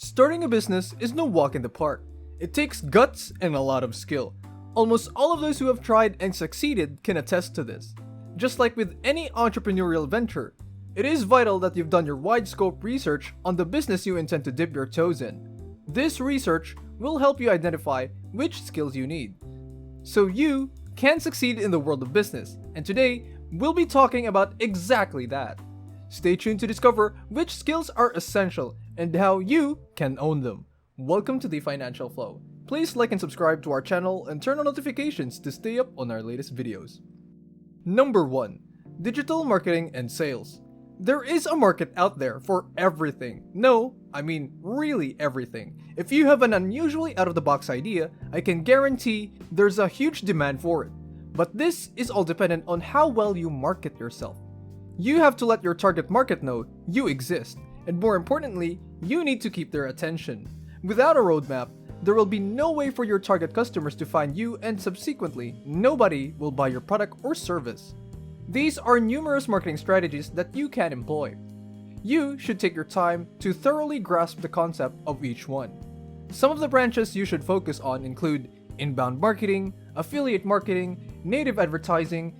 Starting a business is no walk in the park. It takes guts and a lot of skill. Almost all of those who have tried and succeeded can attest to this. Just like with any entrepreneurial venture, it is vital that you've done your wide scope research on the business you intend to dip your toes in. This research will help you identify which skills you need, so you can succeed in the world of business, and today we'll be talking about exactly that. Stay tuned to discover which skills are essential and how you can own them. Welcome to the Financial Flow. Please like and subscribe to our channel and turn on notifications to stay up on our latest videos. Number 1. Digital marketing and sales. There is a market out there for everything. No, I mean really everything. If you have an unusually out-of-the-box idea, I can guarantee there's a huge demand for it. But this is all dependent on how well you market yourself. You have to let your target market know you exist, and more importantly, you need to keep their attention. Without a roadmap, there will be no way for your target customers to find you, and subsequently, nobody will buy your product or service. These are numerous marketing strategies that you can employ. You should take your time to thoroughly grasp the concept of each one. Some of the branches you should focus on include inbound marketing, affiliate marketing, native advertising,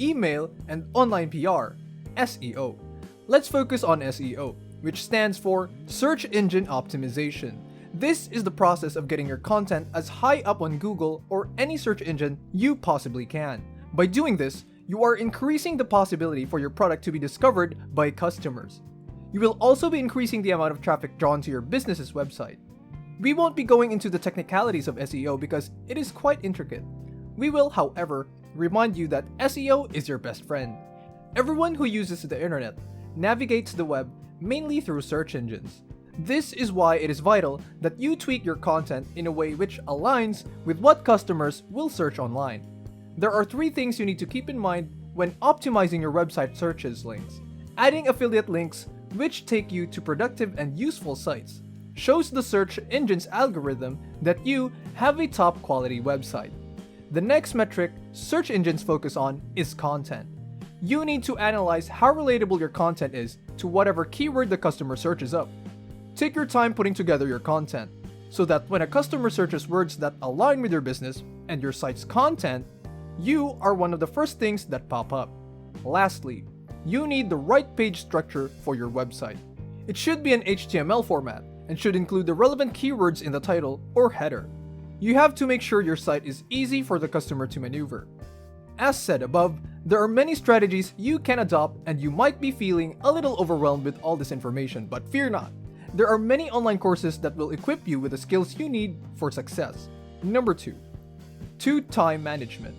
email, and online PR, SEO. Let's focus on SEO, which stands for Search Engine Optimization. This is the process of getting your content as high up on Google or any search engine you possibly can. By doing this, you are increasing the possibility for your product to be discovered by customers. You will also be increasing the amount of traffic drawn to your business's website. We won't be going into the technicalities of SEO because it is quite intricate. We will, however, remind you that SEO is your best friend. Everyone who uses the internet navigates the web mainly through search engines. This is why it is vital that you tweak your content in a way which aligns with what customers will search online. There are 3 things you need to keep in mind when optimizing your website searches links. Adding affiliate links, which take you to productive and useful sites, shows the search engine's algorithm that you have a top quality website. The next metric search engines focus on is content. You need to analyze how relatable your content is to whatever keyword the customer searches up. Take your time putting together your content, so that when a customer searches words that align with your business and your site's content, you are one of the first things that pop up. Lastly, you need the right page structure for your website. It should be an HTML format and should include the relevant keywords in the title or header. You have to make sure your site is easy for the customer to maneuver. As said above, there are many strategies you can adopt, and you might be feeling a little overwhelmed with all this information, but fear not. There are many online courses that will equip you with the skills you need for success. Number 2. Time management.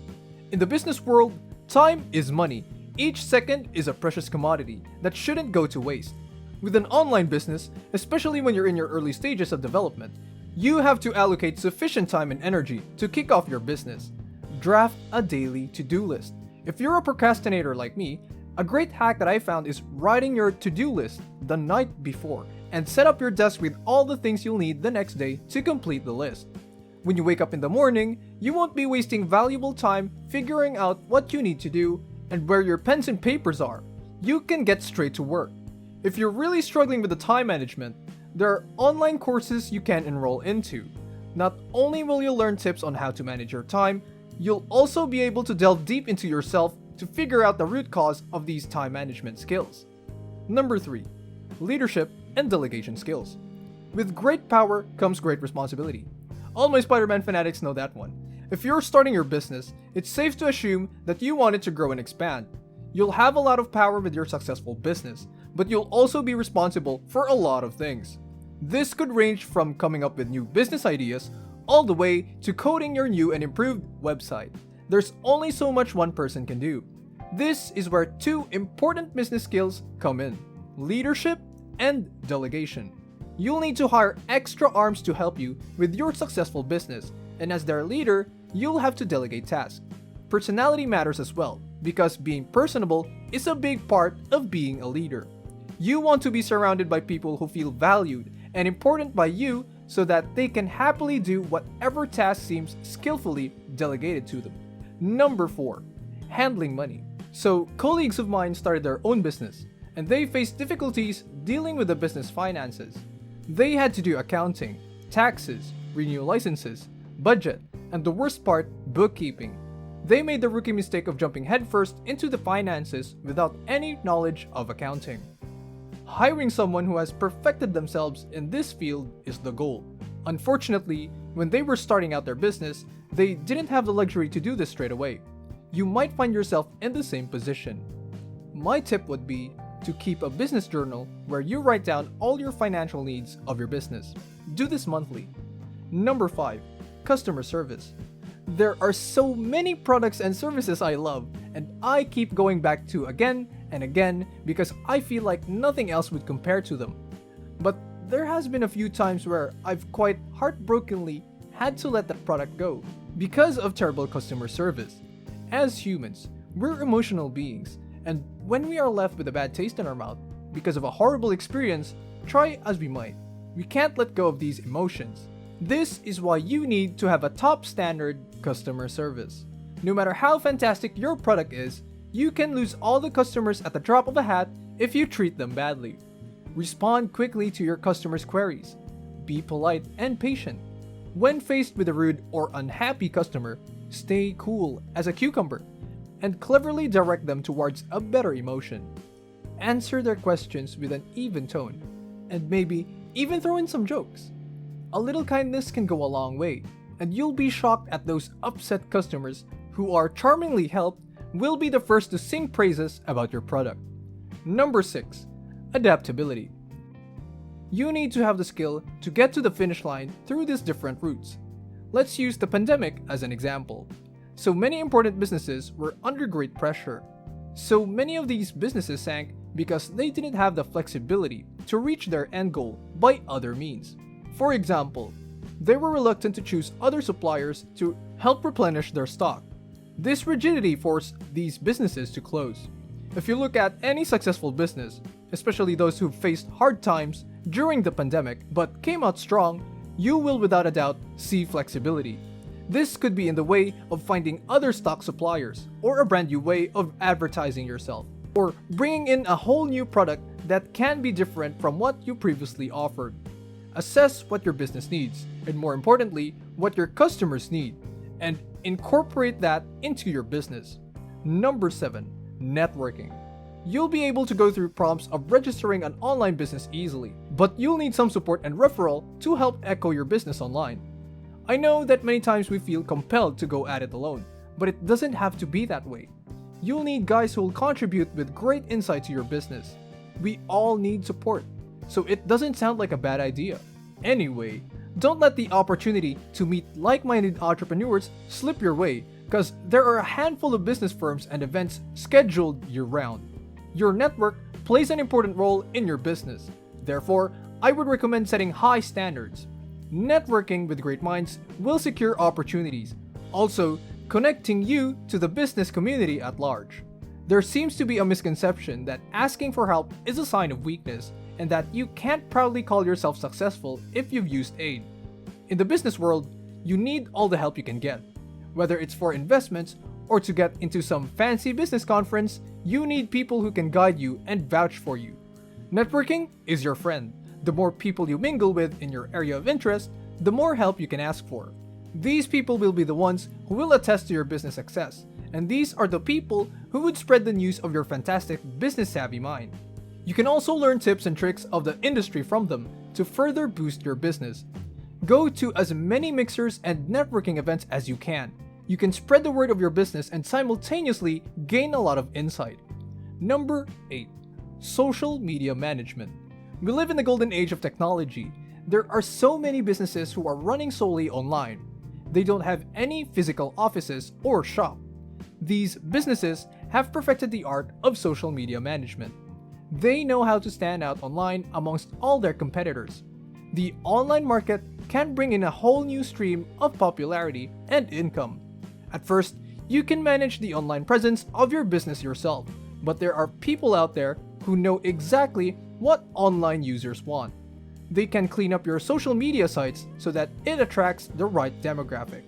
In the business world, time is money. Each second is a precious commodity that shouldn't go to waste. With an online business, especially when you're in your early stages of development, you have to allocate sufficient time and energy to kick off your business. Draft a daily to-do list. If you're a procrastinator like me, a great hack that I found is writing your to-do list the night before and set up your desk with all the things you'll need the next day to complete the list. When you wake up in the morning, you won't be wasting valuable time figuring out what you need to do and where your pens and papers are. You can get straight to work. If you're really struggling with the time management, there are online courses you can enroll into. Not only will you learn tips on how to manage your time, you'll also be able to delve deep into yourself to figure out the root cause of these time management skills. Number 3. Leadership and delegation skills. With great power comes great responsibility. All my Spider-Man fanatics know that one. If you're starting your business, it's safe to assume that you want it to grow and expand. You'll have a lot of power with your successful business, but you'll also be responsible for a lot of things. This could range from coming up with new business ideas all the way to coding your new and improved website. There's only so much one person can do. This is where 2 important business skills come in: leadership and delegation. You'll need to hire extra arms to help you with your successful business, and as their leader, you'll have to delegate tasks. Personality matters as well, because being personable is a big part of being a leader. You want to be surrounded by people who feel valued and important by you so that they can happily do whatever task seems skillfully delegated to them. Number 4. Handling money. So, colleagues of mine started their own business, and they faced difficulties dealing with the business finances. They had to do accounting, taxes, renew licenses, budget, and the worst part, bookkeeping. They made the rookie mistake of jumping headfirst into the finances without any knowledge of accounting. Hiring someone who has perfected themselves in this field is the goal. Unfortunately, when they were starting out their business, they didn't have the luxury to do this straight away. You might find yourself in the same position. My tip would be to keep a business journal where you write down all your financial needs of your business. Do this monthly. Number 5. Customer service. There are so many products and services I love, and I keep going back to again and again because I feel like nothing else would compare to them. But there has been a few times where I've quite heartbrokenly had to let that product go because of terrible customer service. As humans, we're emotional beings, and when we are left with a bad taste in our mouth because of a horrible experience, try as we might, we can't let go of these emotions. This is why you need to have a top standard customer service. No matter how fantastic your product is, you can lose all the customers at the drop of a hat if you treat them badly. Respond quickly to your customers' queries. Be polite and patient. When faced with a rude or unhappy customer, stay cool as a cucumber and cleverly direct them towards a better emotion. Answer their questions with an even tone, and maybe even throw in some jokes. A little kindness can go a long way, and you'll be shocked at those upset customers who are charmingly helped will be the first to sing praises about your product. Number 6. Adaptability. You need to have the skill to get to the finish line through these different routes. Let's use the pandemic as an example. So many important businesses were under great pressure. So many of these businesses sank because they didn't have the flexibility to reach their end goal by other means. For example, they were reluctant to choose other suppliers to help replenish their stock. This rigidity forced these businesses to close. If you look at any successful business, especially those who faced hard times during the pandemic but came out strong, you will without a doubt see flexibility. This could be in the way of finding other stock suppliers, or a brand new way of advertising yourself, or bringing in a whole new product that can be different from what you previously offered. Assess what your business needs, and more importantly, what your customers need, and incorporate that into your business. Number 7. Networking. You'll be able to go through prompts of registering an online business easily, but you'll need some support and referral to help echo your business online. I know that many times we feel compelled to go at it alone, but it doesn't have to be that way. You'll need guys who will contribute with great insight to your business. We all need support, so it doesn't sound like a bad idea. Anyway, don't let the opportunity to meet like-minded entrepreneurs slip your way, because there are a handful of business firms and events scheduled year-round. Your network plays an important role in your business. Therefore, I would recommend setting high standards. Networking with great minds will secure opportunities, also connecting you to the business community at large. There seems to be a misconception that asking for help is a sign of weakness, and that you can't proudly call yourself successful if you've used aid. In the business world, you need all the help you can get. Whether it's for investments or to get into some fancy business conference, you need people who can guide you and vouch for you. Networking is your friend. The more people you mingle with in your area of interest, the more help you can ask for. These people will be the ones who will attest to your business success, and these are the people who would spread the news of your fantastic business-savvy mind. You can also learn tips and tricks of the industry from them to further boost your business. Go to as many mixers and networking events as you can. You can spread the word of your business and simultaneously gain a lot of insight. Number 8. Social media management. We live in the golden age of technology. There are so many businesses who are running solely online. They don't have any physical offices or shop. These businesses have perfected the art of social media management. They know how to stand out online amongst all their competitors. The online market can bring in a whole new stream of popularity and income. At first, you can manage the online presence of your business yourself, but there are people out there who know exactly what online users want. They can clean up your social media sites so that it attracts the right demographic.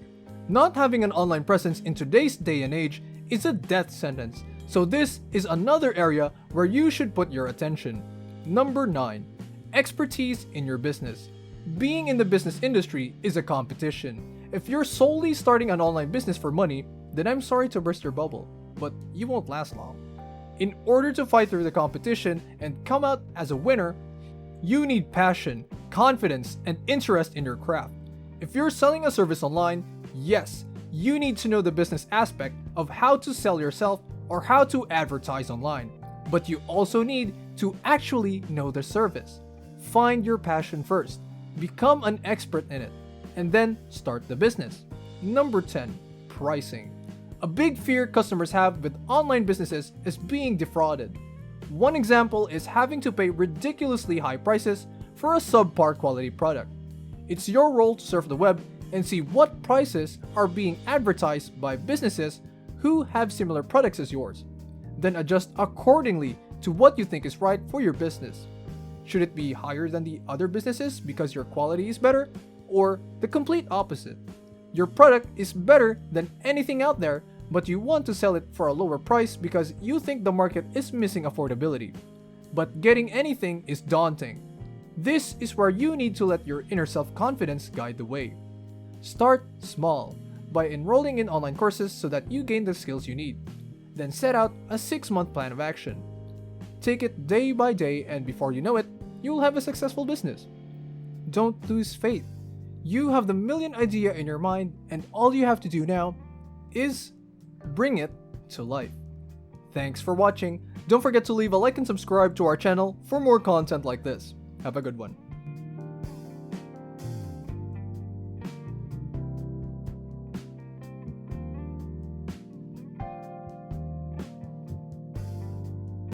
Not having an online presence in today's day and age is a death sentence, so this is another area where you should put your attention. Number 9. expertise in your business. Being in the business industry is a competition. If you're solely starting an online business for money, then I'm sorry to burst your bubble, but you won't last long. In order to fight through the competition and come out as a winner, you need passion, confidence, and interest in your craft. If you're selling a service online, yes, you need to know the business aspect of how to sell yourself or how to advertise online. But you also need to actually know the service. Find your passion first, become an expert in it, and then start the business. Number 10, pricing. A big fear customers have with online businesses is being defrauded. One example is having to pay ridiculously high prices for a subpar quality product. It's your role to surf the web and see what prices are being advertised by businesses who have similar products as yours. Then adjust accordingly to what you think is right for your business. Should it be higher than the other businesses because your quality is better, or the complete opposite? Your product is better than anything out there, but you want to sell it for a lower price because you think the market is missing affordability. But getting anything is daunting. This is where you need to let your inner self-confidence guide the way. Start small by enrolling in online courses so that you gain the skills you need. Then set out a 6-month plan of action. Take it day by day, and before you know it, you'll have a successful business. Don't lose faith. You have the million idea in your mind, and all you have to do now is bring it to life. Thanks for watching. Don't forget to leave a like and subscribe to our channel for more content like this. Have a good one.